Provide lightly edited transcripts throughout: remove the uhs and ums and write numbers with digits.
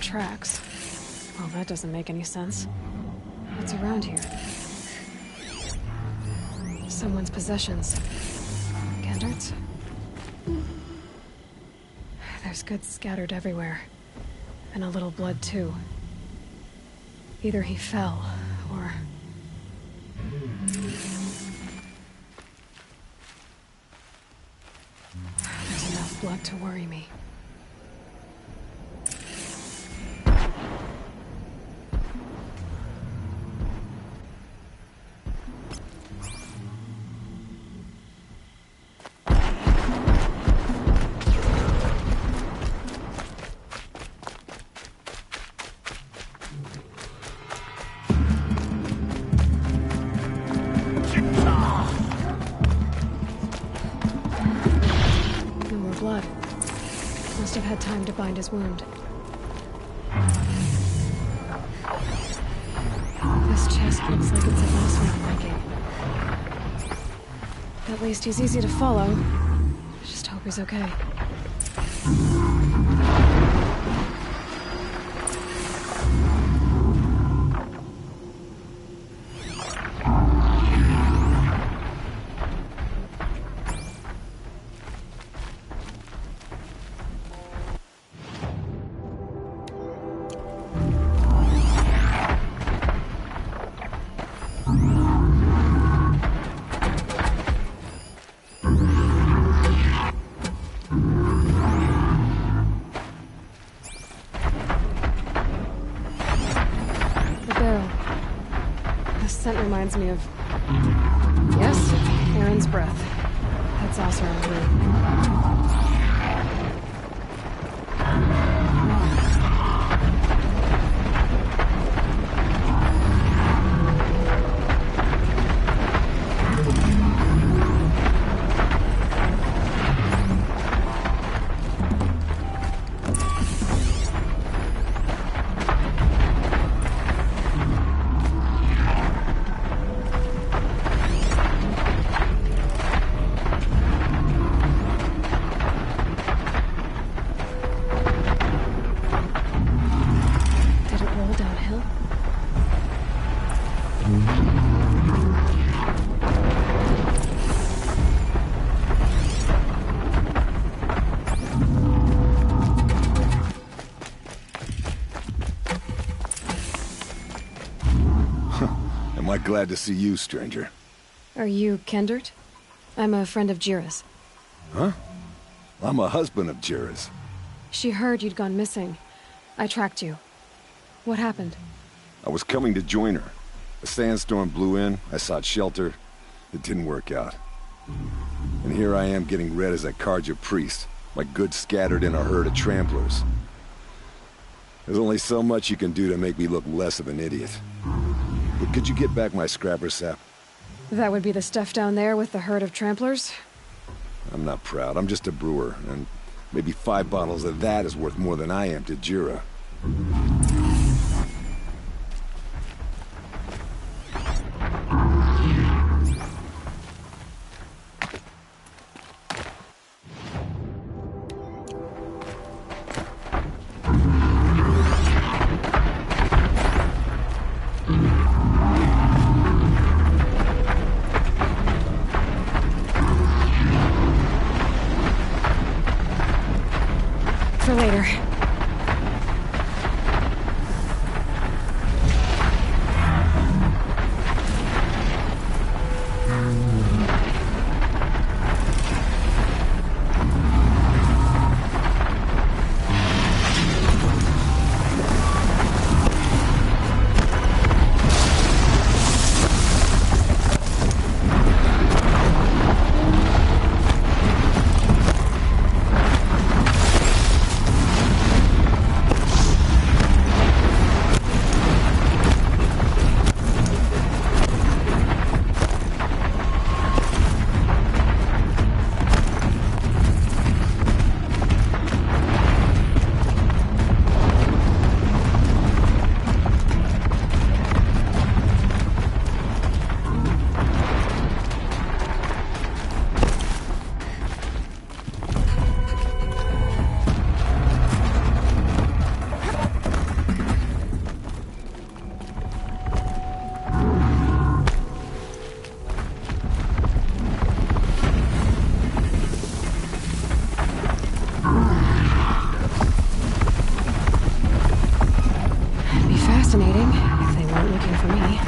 tracks. Well, that doesn't make any sense. What's around here? Someone's possessions. Gendert's? There's goods scattered everywhere. And a little blood, too. Either he fell, or... There's enough blood to worry me. Time to bind his wound. This chest looks like it's a last one making. At least he's easy to follow. Just hope he's okay. Reminds me of... Yes, Aaron's breath. That's also on blue. Glad to see you, stranger. Are you Kendert? I'm a friend of Jira's. Huh? I'm a husband of Jira's. She heard you'd gone missing. I tracked you. What happened? I was coming to join her. A sandstorm blew in, I sought shelter. It didn't work out. And here I am getting read as a Karja priest, my goods scattered in a herd of tramplers. There's only so much you can do to make me look less of an idiot. But could you get back my scrapper sap? That would be the stuff down there with the herd of tramplers? I'm not proud. I'm just a brewer, and maybe 5 bottles of that is worth more than I am to Jira. For later. for me.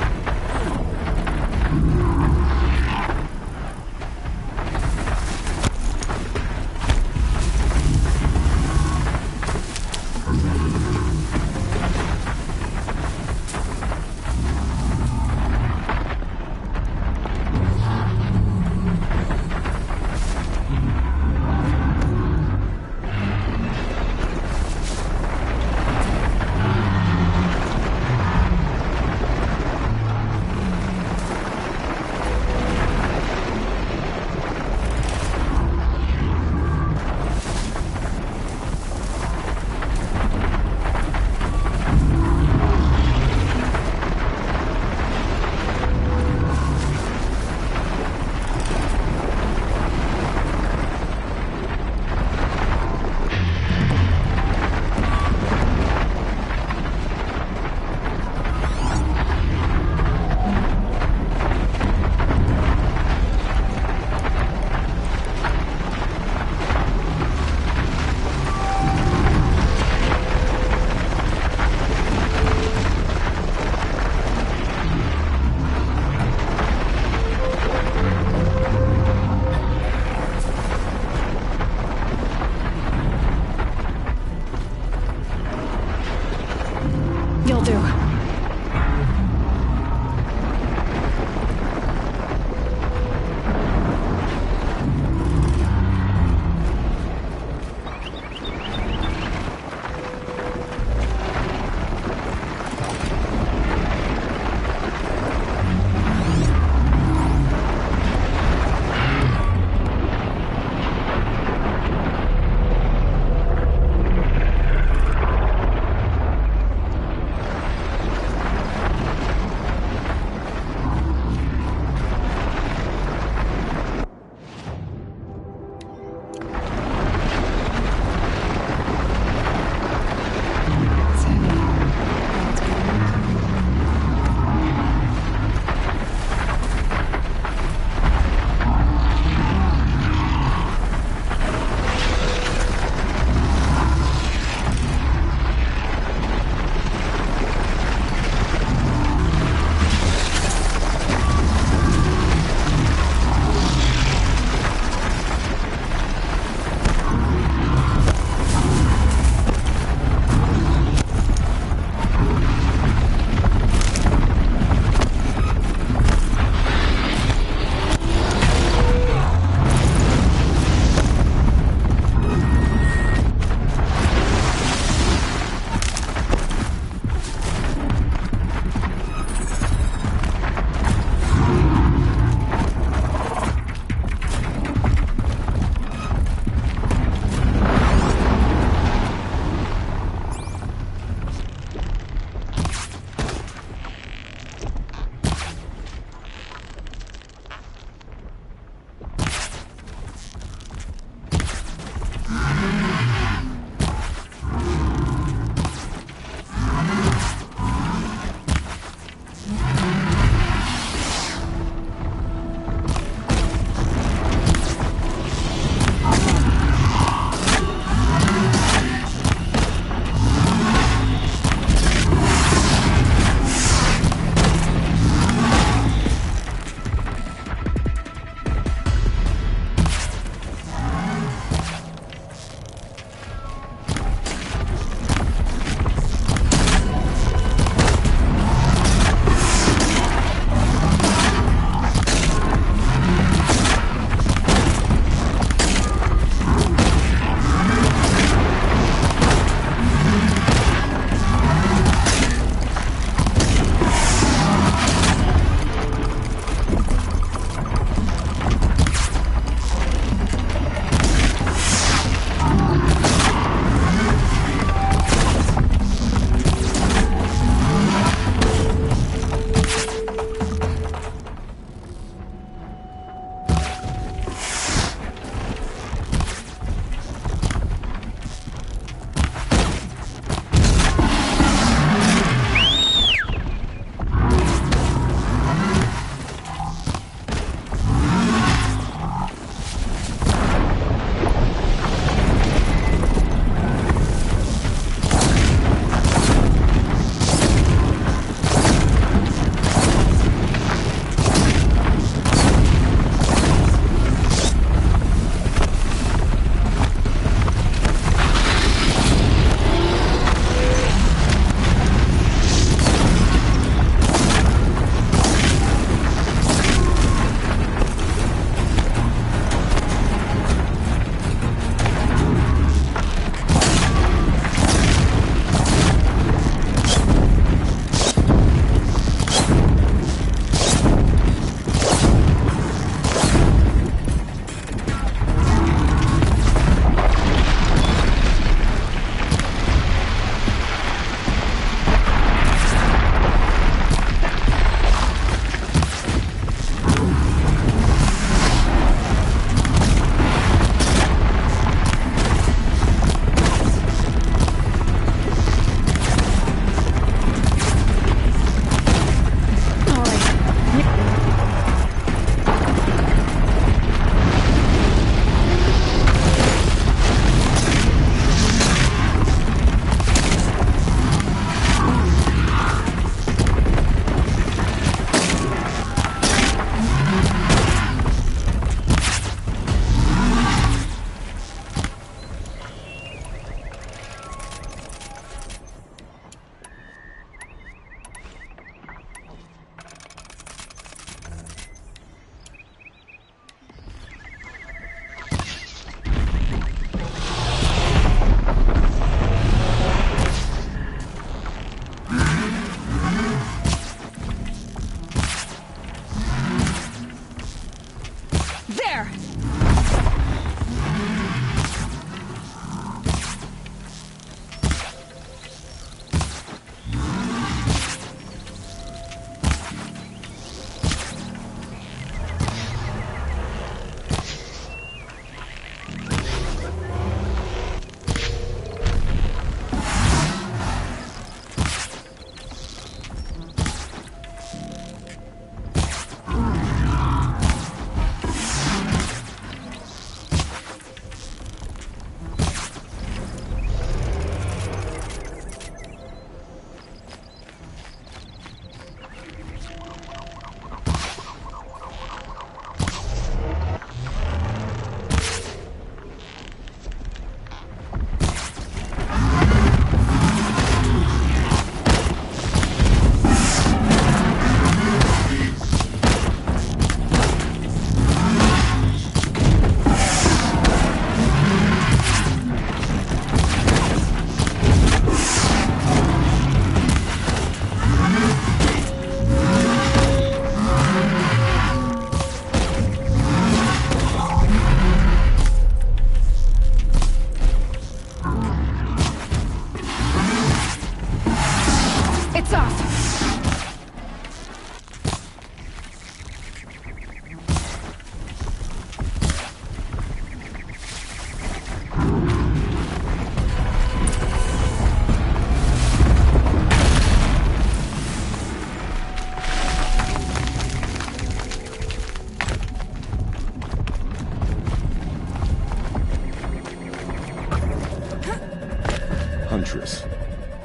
fortress.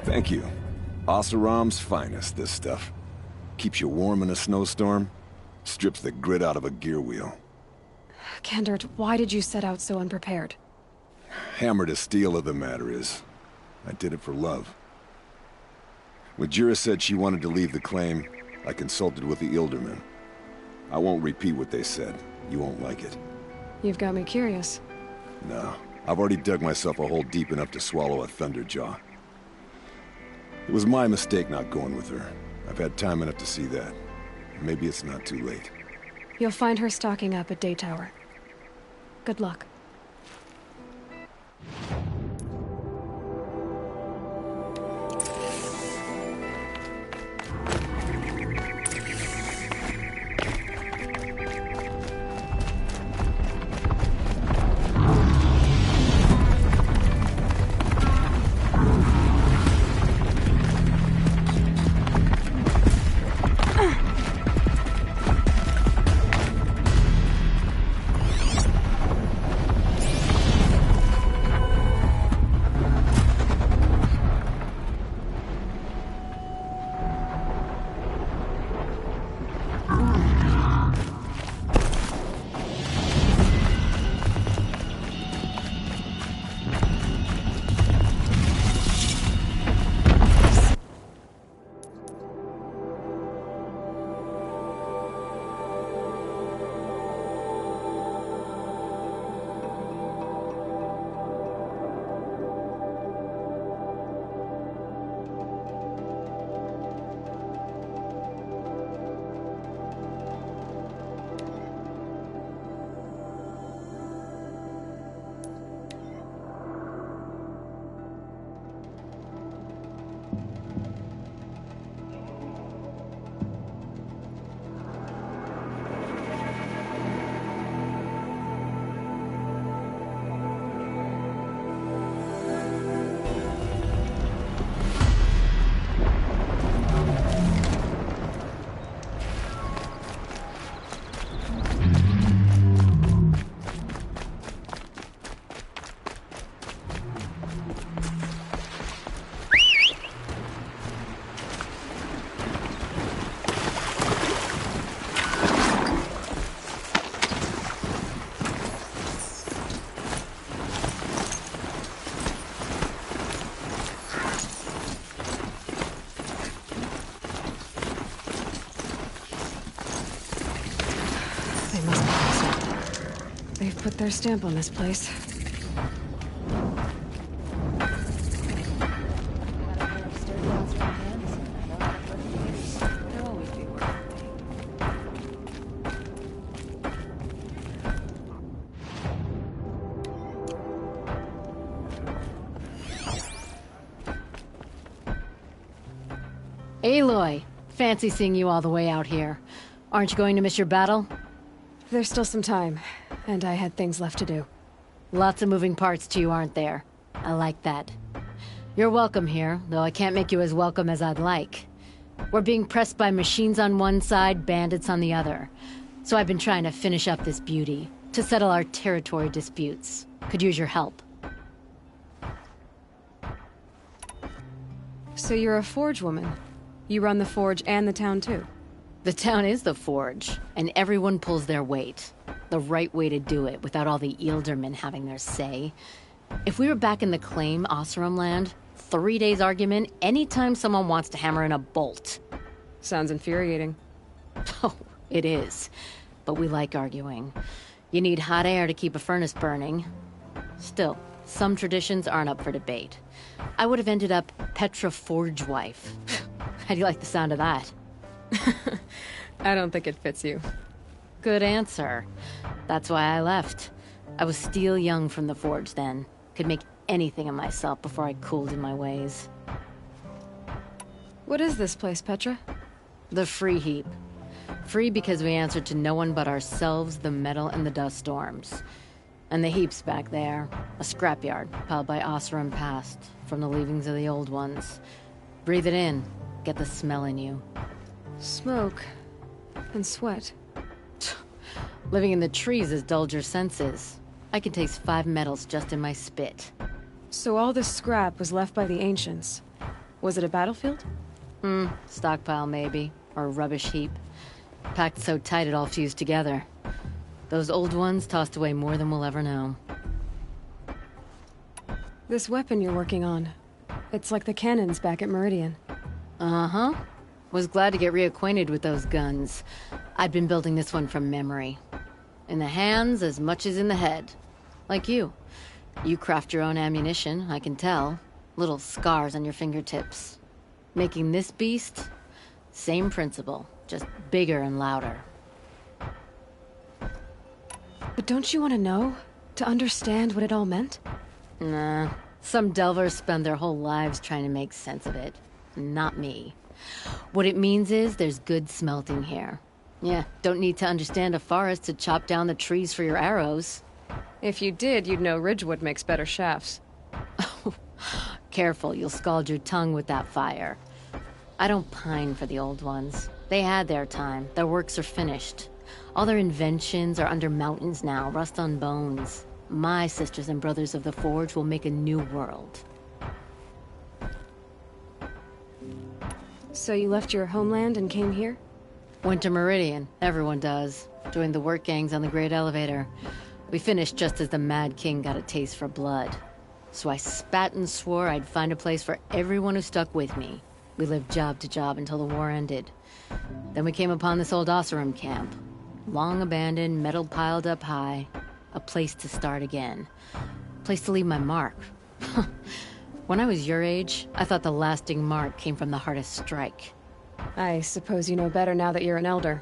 Thank you. Oseram's finest, this stuff. Keeps you warm in a snowstorm, strips the grit out of a gear wheel. Kendert, why did you set out so unprepared? Hammer to steel of the matter is, I did it for love. When Jira said she wanted to leave the claim, I consulted with the Ildermen. I won't repeat what they said. You won't like it. You've got me curious. No, I've already dug myself a hole deep enough to swallow a thunderjaw. It was my mistake not going with her. I've had time enough to see that. Maybe it's not too late. You'll find her stocking up at Day Tower. Good luck. They've put their stamp on this place. Aloy, fancy seeing you all the way out here. Aren't you going to miss your battle? There's still some time, and I had things left to do. Lots of moving parts to you, aren't there? I like that. You're welcome here, though I can't make you as welcome as I'd like. We're being pressed by machines on one side, bandits on the other. So I've been trying to finish up this beauty, to settle our territory disputes. Could use your help. So you're a Forge woman? You run the Forge and the town too? The town is the Forge, and everyone pulls their weight. The right way to do it, without all the Ildermen having their say. If we were back in the claim, Oseram land, 3 days argument anytime someone wants to hammer in a bolt. Sounds infuriating. Oh, it is. But we like arguing. You need hot air to keep a furnace burning. Still, some traditions aren't up for debate. I would have ended up Petra Forge wife. How do you like the sound of that? I don't think it fits you. Good answer. That's why I left. I was steel young from the Forge then. Could make anything of myself before I cooled in my ways. What is this place, Petra? The Free Heap. Free because we answered to no one but ourselves, the metal, and the dust storms. And the heap's back there. A scrapyard piled by Oseram past, from the leavings of the old ones. Breathe it in. Get the smell in you. Smoke. And sweat. Living in the trees has dulled your senses. I can taste 5 metals just in my spit. So all this scrap was left by the ancients. Was it a battlefield? Stockpile maybe, or a rubbish heap. Packed so tight it all fused together. Those old ones tossed away more than we'll ever know. This weapon you're working on, it's like the cannons back at Meridian. Uh-huh. Was glad to get reacquainted with those guns. I'd been building this one from memory. In the hands as much as in the head. Like you. You craft your own ammunition, I can tell. Little scars on your fingertips. Making this beast, same principle, just bigger and louder. But don't you want to know? To understand what it all meant? Nah. Some delvers spend their whole lives trying to make sense of it. Not me. What it means is there's good smelting here. Yeah, don't need to understand a forest to chop down the trees for your arrows. If you did, you'd know Ridgewood makes better shafts. Careful, you'll scald your tongue with that fire. I don't pine for the old ones. They had their time. Their works are finished. All their inventions are under mountains now, rust on bones. My sisters and brothers of the Forge will make a new world. So you left your homeland and came here? Went to Meridian. Everyone does. Joined the work gangs on the Great Elevator. We finished just as the Mad King got a taste for blood. So I spat and swore I'd find a place for everyone who stuck with me. We lived job to job until the war ended. Then we came upon this old Oseram camp. Long abandoned, metal piled up high. A place to start again. A place to leave my mark. When I was your age, I thought the lasting mark came from the hardest strike. I suppose you know better now that you're an elder.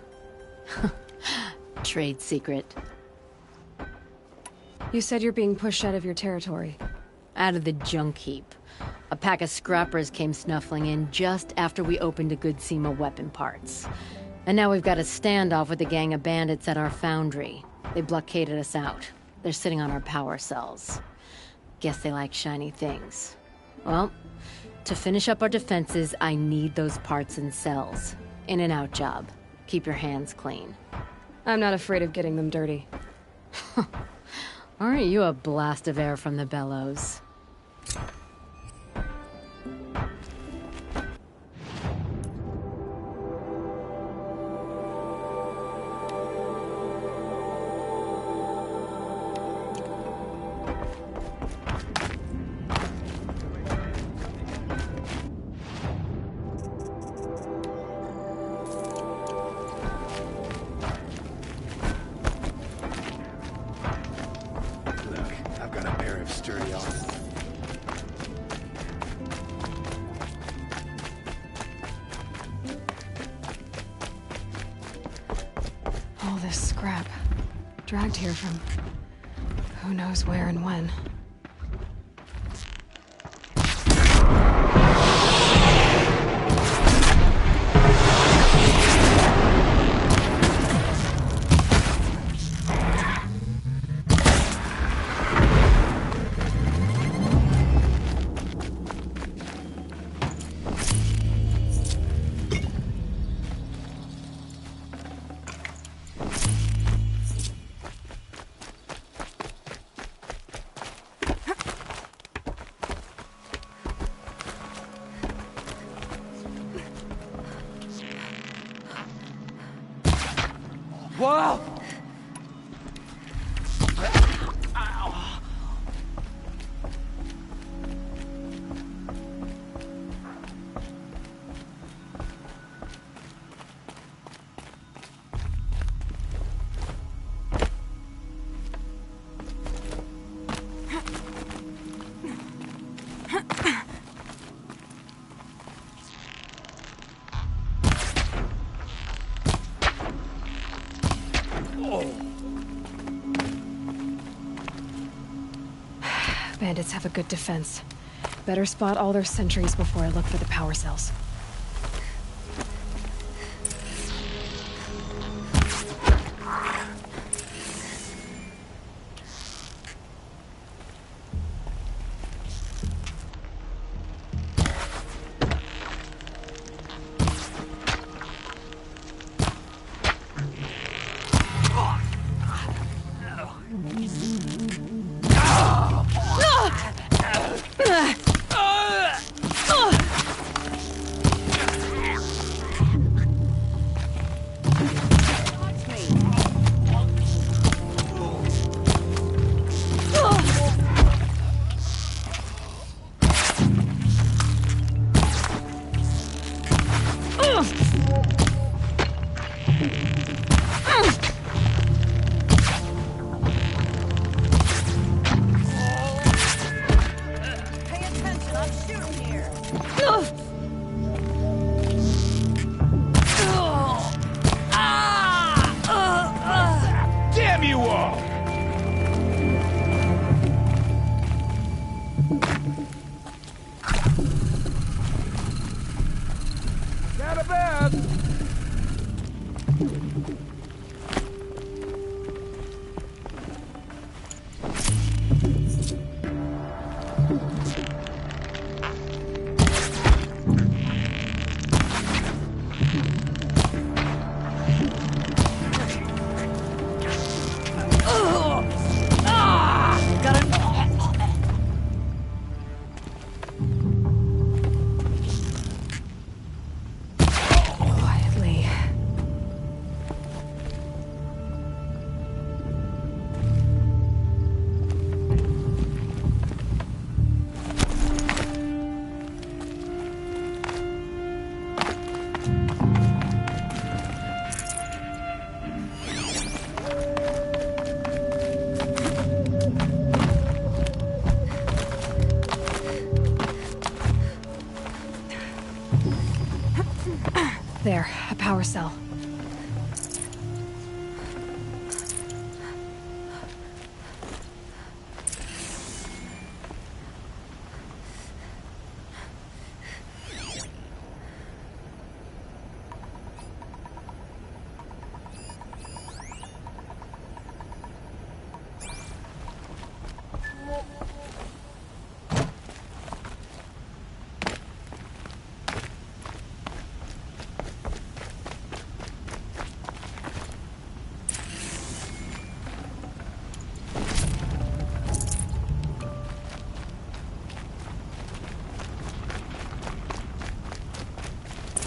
Trade secret. You said you're being pushed out of your territory. Out of the junk heap. A pack of scrappers came snuffling in just after we opened a good seam of weapon parts. And now we've got a standoff with a gang of bandits at our foundry. They blockaded us out. They're sitting on our power cells. Guess they like shiny things. Well, to finish up our defenses, I need those parts and cells. In and out job. Keep your hands clean. I'm not afraid of getting them dirty. Aren't you a blast of air from the bellows? All this scrap. Dragged here from who knows where and when. Whoa! Bandits have a good defense. Better spot all their sentries before I look for the power cells. Quietly. There, a power cell.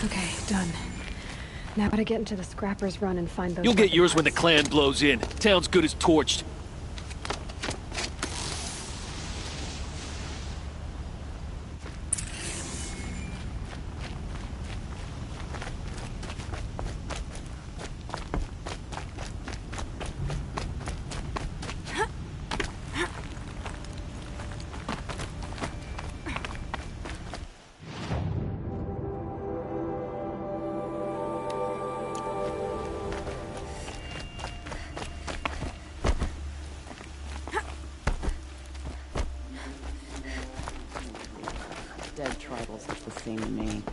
Okay, done. Now gotta get into the scrappers run and find those. You'll get weapon yours when the parts. clan blows in. Town's good as torched. Dead tribals look the same to me.